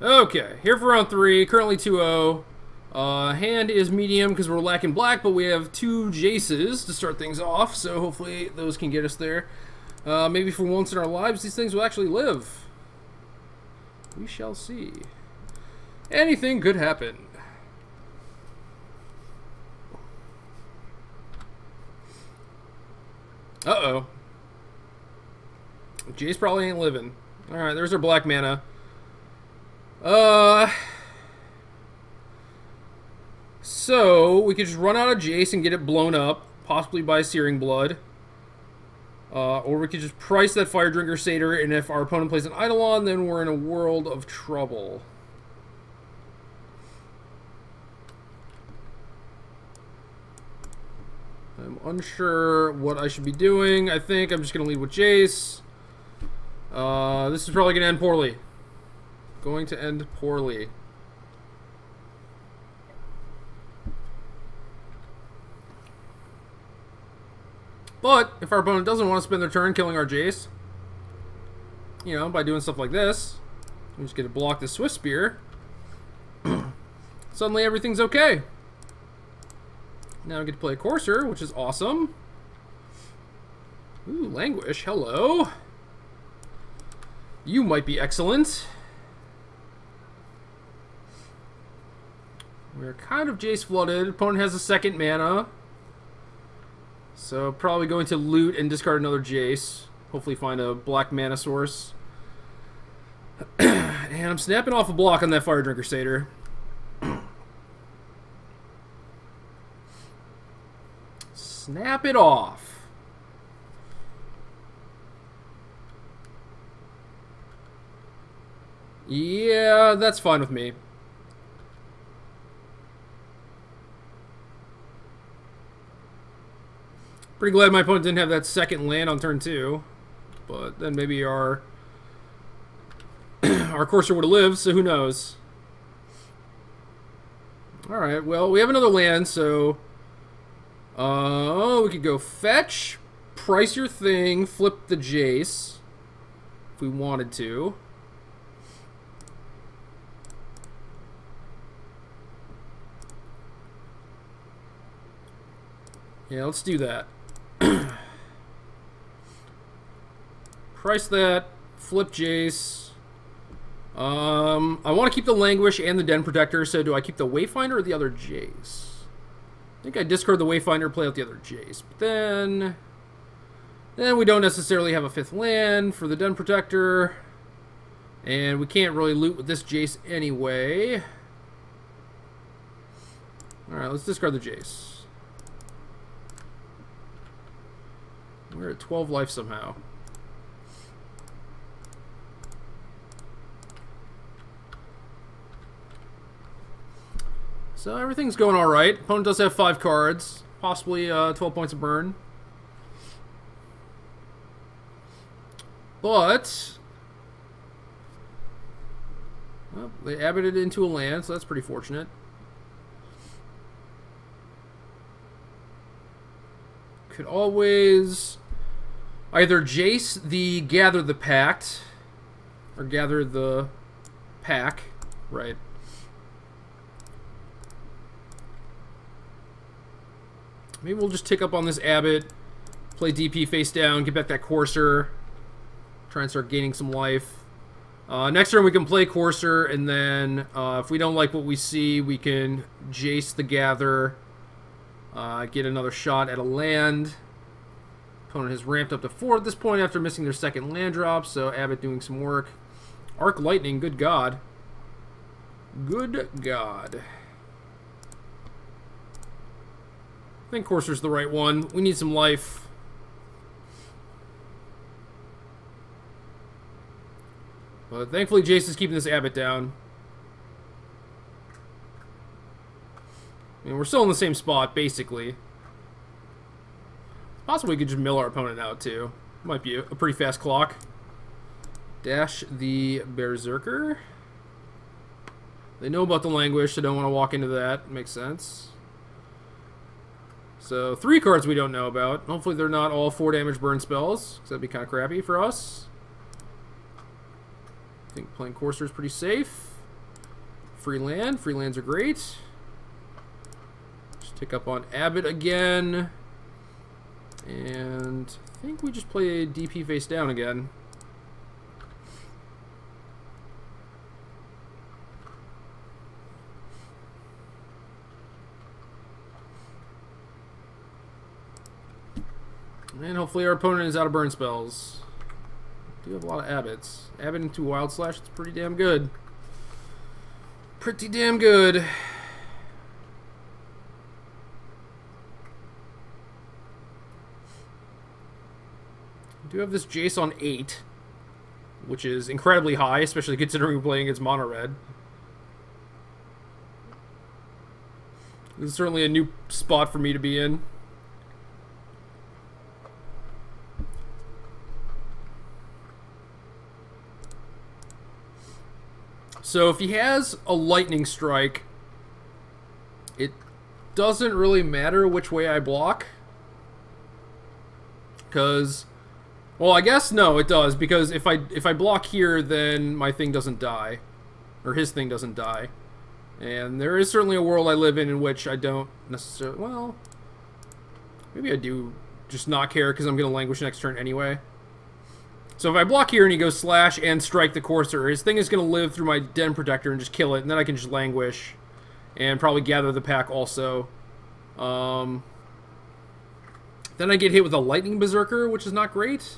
Okay, here for round 3. Currently 2-0. Hand is medium because we're lacking black, but we have 2 Jaces to start things off, so hopefully those can get us there. Maybe for once in our lives, these things will actually live. We shall see. Anything could happen. Uh-oh. Jace probably ain't living. Alright, there's our black mana. So, we could just run out of Jace and get it blown up, possibly by Searing Blood. Or we could just price that Fire Drinker Satyr, and if our opponent plays an Eidolon, then we're in a world of trouble. I'm unsure what I should be doing. I think I'm just going to lead with Jace. This is probably going to end poorly. Going to end poorly. But, if our opponent doesn't want to spend their turn killing our Jace, you know, by doing stuff like this, we just get to block the Swift Spear. Suddenly everything's okay. Now I get to play a Courser, which is awesome. Ooh, Languish, hello. You might be excellent. We're kind of Jace flooded. Opponent has a second mana. So probably going to loot and discard another Jace. Hopefully find a black mana source. And I'm snapping off a block on that Fire Drinker Satyr. Snap it off. Yeah, that's fine with me. Pretty glad my opponent didn't have that second land on turn 2. But then maybe our our Courser would have lived, so who knows. Alright, well, we have another land, so we could go fetch, price your thing, flip the Jace, if we wanted to. Yeah, let's do that. Price that, flip Jace. I want to keep the Languish and the Den Protector, so do I keep the Wayfinder or the other Jace? I think I discard the Wayfinder, play out the other Jace. But then we don't necessarily have a 5th land for the Den Protector. And we can't really loot with this Jace anyway. Alright, let's discard the Jace. We're at 12 life somehow. So everything's going alright. Opponent does have 5 cards. Possibly 12 points of burn. But well, they abboted into a land, so that's pretty fortunate. Could always either Jace the Gather the Pact, or Gather the Pack, right? Maybe we'll just tick up on this Abbot, play DP face down, get back that Courser, try and start gaining some life. Next turn we can play Courser, and then if we don't like what we see, we can Jace the Gather, get another shot at a land. Opponent has ramped up to 4 at this point after missing their second land drop, so Abbot doing some work. Arc Lightning, good God. Good God. I think Courser's the right one. We need some life. But thankfully Jace is keeping this Abbot down. I mean, we're still in the same spot, basically. Possibly we could just mill our opponent out, too. Might be a pretty fast clock. Dash the Berserker. They know about the Languish, so don't want to walk into that. Makes sense. So, 3 cards we don't know about. Hopefully they're not all 4 damage burn spells, because that'd be kind of crappy for us. I think playing Courser is pretty safe. free land. Free lands are great. Just tick up on Abbott again. And I think we just play DP face down again. And hopefully our opponent is out of burn spells. Do have a lot of Abbotts. Abbott into Wild Slash, it's pretty damn good. Pretty damn good. Do have this Jace on 8, which is incredibly high, especially considering we're playing against mono red. This is certainly a new spot for me to be in. So if he has a lightning strike, it doesn't really matter which way I block. Because, well, I guess no, it does, because if I block here, then my thing doesn't die, or his thing doesn't die. And there is certainly a world I live in which I don't necessarily, well, maybe I do just not care because I'm going to languish next turn anyway. So if I block here and he goes slash and strike the Courser, his thing is going to live through my Den Protector and just kill it, and then I can just languish and probably gather the pack also. Then I get hit with a Lightning Berserker, which is not great.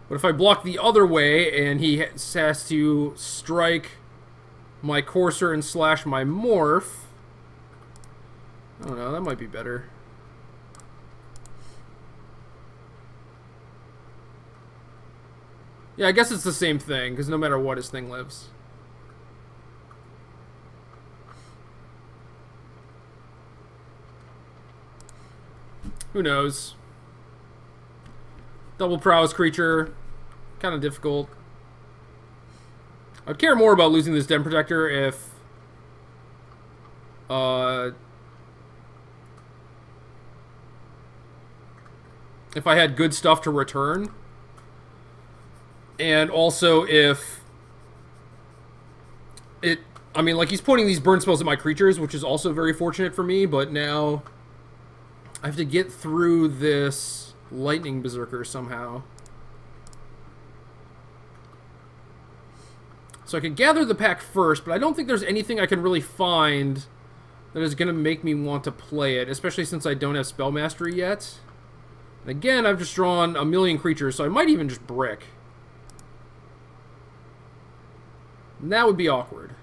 But if I block the other way and he has to strike my Courser and slash my Morph, I don't know, that might be better. Yeah, I guess it's the same thing, because no matter what, his thing lives. Who knows? Double prowess creature. Kind of difficult. I'd care more about losing this Den Protector if I had good stuff to return. And also if it, I mean, like, he's pointing these burn spells at my creatures, which is also very fortunate for me, but now I have to get through this Lightning Berserker somehow. So I could gather the pack first, but I don't think there's anything I can really find that is going to make me want to play it, especially since I don't have Spell Mastery yet. And again, I've just drawn a million creatures, so I might even just brick. And that would be awkward.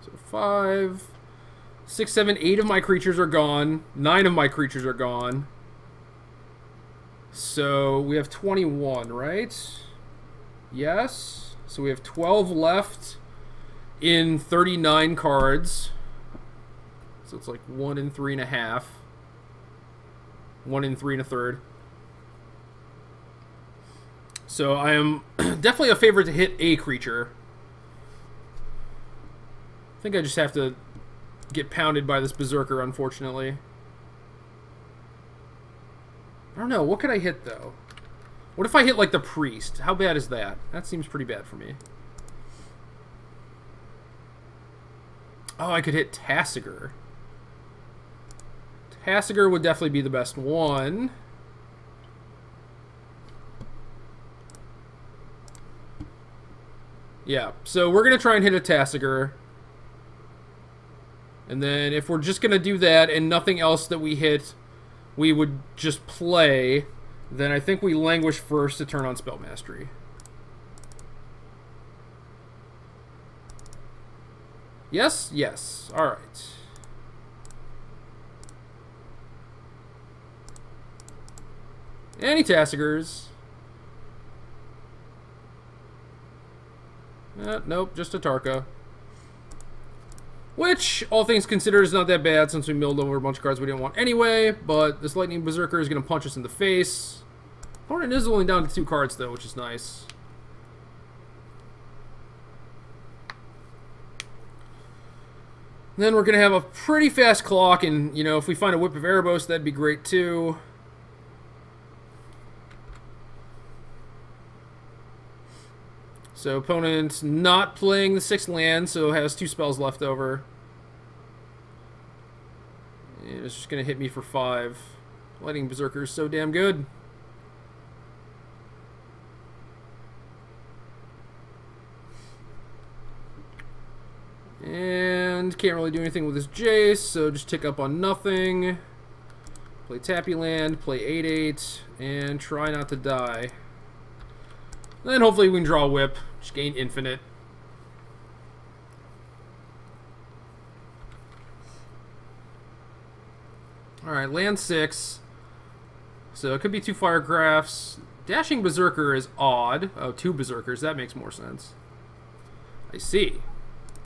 So 5, 6, 7, 8 of my creatures are gone. 9 of my creatures are gone. So we have 21, right? Yes. So we have 12 left in 39 cards. So it's like 1 in 3 1/2. 1 in 3 1/3. So I am definitely a favorite to hit a creature. I think I just have to get pounded by this Berserker, unfortunately. I don't know. What could I hit, though? What if I hit, like, the Priest? How bad is that? That seems pretty bad for me. Oh, I could hit Tasigur. Tasigur would definitely be the best one. Yeah, so we're going to try and hit a Tasigur. And then if we're just going to do that and nothing else that we hit, we would just play, then I think we languish first to turn on Spell Mastery. Yes? Yes. Alright. Any Tasigurs. Nope, just a Tarka. Which, all things considered, is not that bad since we milled over a bunch of cards we didn't want anyway. But this Lightning Berserker is going to punch us in the face. Opponent is only down to 2 cards, though, which is nice. Then we're going to have a pretty fast clock, and, you know, if we find a Whip of Erebos, that'd be great, too. So opponent not playing the 6th land, so has 2 spells left over. And it's just going to hit me for 5. Lightning Berserker is so damn good. And can't really do anything with this Jace, so just tick up on nothing. Play Tappy Land, play 8/8, and try not to die. And then hopefully we can draw a whip, just gain infinite. Alright, land 6. So it could be 2 Firegraphs. Dashing Berserker is odd. Oh, 2 Berserkers, that makes more sense. I see.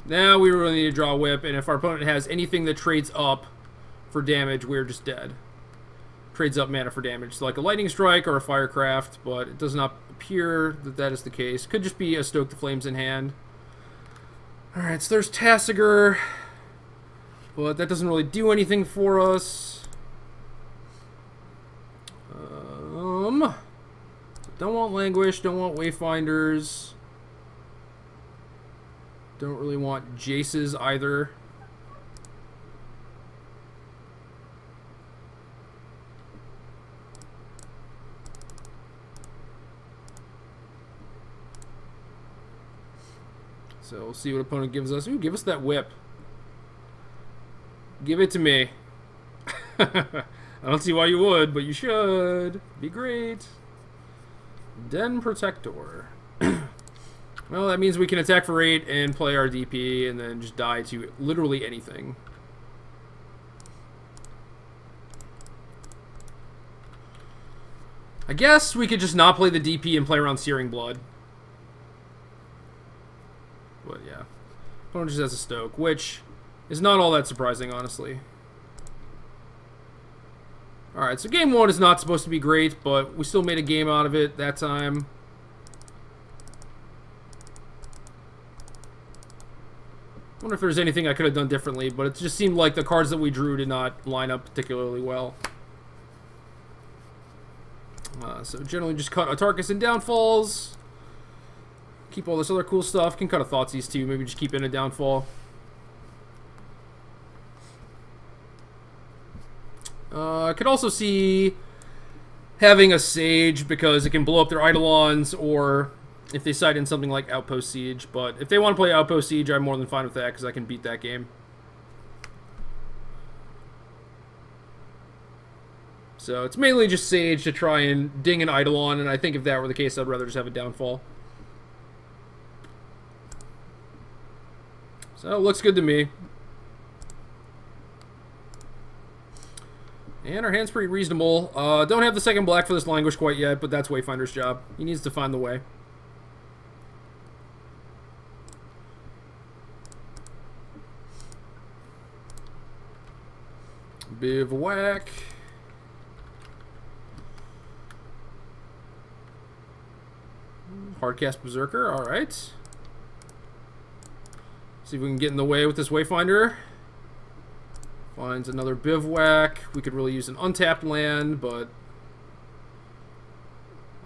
Now we really need to draw a whip, and if our opponent has anything that trades up for damage, we're just dead. Trades up mana for damage, so like a Lightning Strike or a Firecraft, but it does not appear that that is the case. Could just be a Stoke the Flames in hand. Alright, so there's Tasigur, but that doesn't really do anything for us. Don't want Languish, don't want Wayfinders. Don't really want Jaces either. So we'll see what opponent gives us. Ooh, give us that whip. Give it to me. I don't see why you would, but you should. Be great. Den Protector. Well, that means we can attack for 8 and play our DP and then just die to literally anything. I guess we could just not play the DP and play around Searing Blood. But yeah. Opponent just has a Stoke, which is not all that surprising, honestly. Alright, so game 1 is not supposed to be great, but we still made a game out of it that time. Wonder if there's anything I could have done differently, but it just seemed like the cards that we drew did not line up particularly well. So generally just cut Autarchus and Downfalls. Keep all this other cool stuff. Can cut a Thoughtseize too. Maybe just keep in a Downfall. I could also see having a Sage because it can blow up their Eidolons, or if they side in something like Outpost Siege. But if they want to play Outpost Siege, I'm more than fine with that because I can beat that game. So it's mainly just Sage to try and ding an Eidolon, and I think if that were the case, I'd rather just have a Downfall. So it looks good to me. And our hand's pretty reasonable. Don't have the second black for this Languish quite yet, but that's Wayfinder's job. He needs to find the way. Bivouac. Hardcast Berserker, alright. See if we can get in the way with this Wayfinder. Finds another Bivouac. We could really use an untapped land, but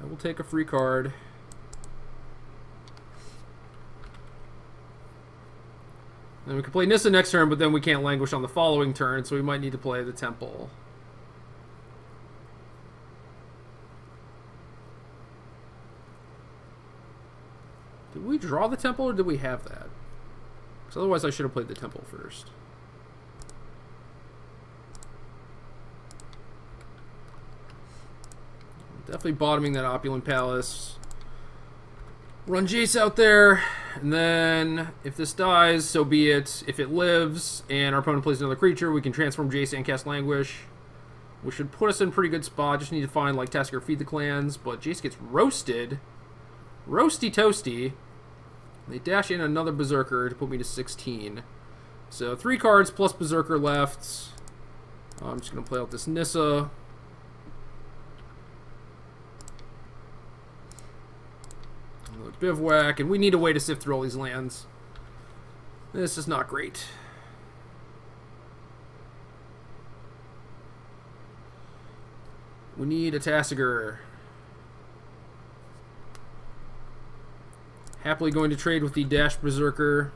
I will take a free card. Then we can play Nissa next turn, but then we can't Languish on the following turn, so we might need to play the Temple. Did we draw the Temple, or did we have that? Because otherwise I should have played the Temple first. Definitely bottoming that Opulent Palace. Run Jace out there, and then if this dies, so be it. If it lives and our opponent plays another creature, we can transform Jace and cast Languish, which should put us in a pretty good spot. Just need to find like Tasigur Feed the Clans, but Jace gets roasted. Roasty toasty. They dash in another Berserker to put me to 16. So 3 cards plus Berserker left. I'm just going to play out this Nissa. Bivouac, and we need a way to sift through all these lands. This is not great. We need a Tasigur. Happily going to trade with the Dash Berserker.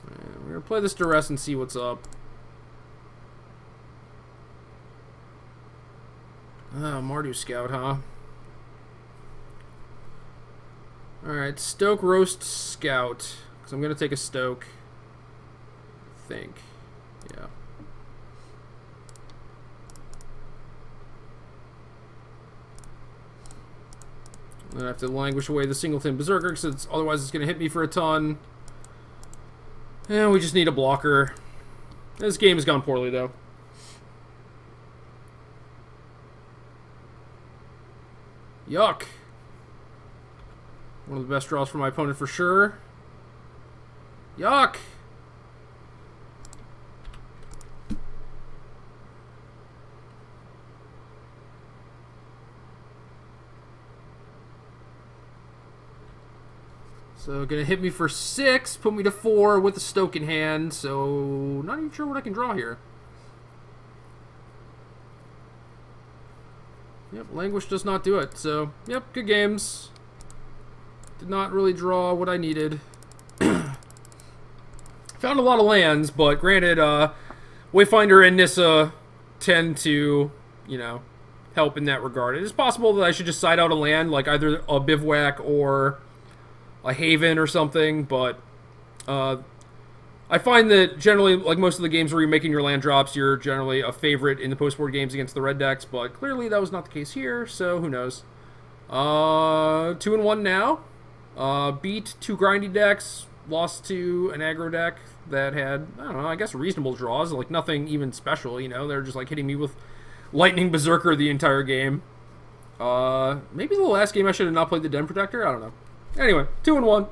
And we're going to play this Duress and see what's up. Mardu Scout, huh? Alright, Stoke Roast Scout. Because I'm going to take a Stoke. I think. Yeah. I'm going to have to languish away the Singleton Berserker, because otherwise it's going to hit me for a ton. And we just need a blocker. This game has gone poorly, though. Yuck. One of the best draws for my opponent for sure. Yuck. So, gonna hit me for 6, put me to 4 with the Stoke in hand, so not even sure what I can draw here. Yep, Languish does not do it, so, yep, good games. Did not really draw what I needed. Found a lot of lands, but granted, Wayfinder and Nissa tend to, you know, help in that regard. It is possible that I should just side out a land, like either a Bivouac or a Haven or something, but I find that generally, like most of the games where you're making your land drops, you're generally a favorite in the post-board games against the red decks, but clearly that was not the case here, so who knows. 2-1 now. Beat 2 grindy decks, lost to an aggro deck that had, I don't know, I guess reasonable draws, like nothing even special, you know, they're just like hitting me with Lightning Berserker the entire game. Maybe the last game I should have not played the Den Protector, I don't know. Anyway, 2-1.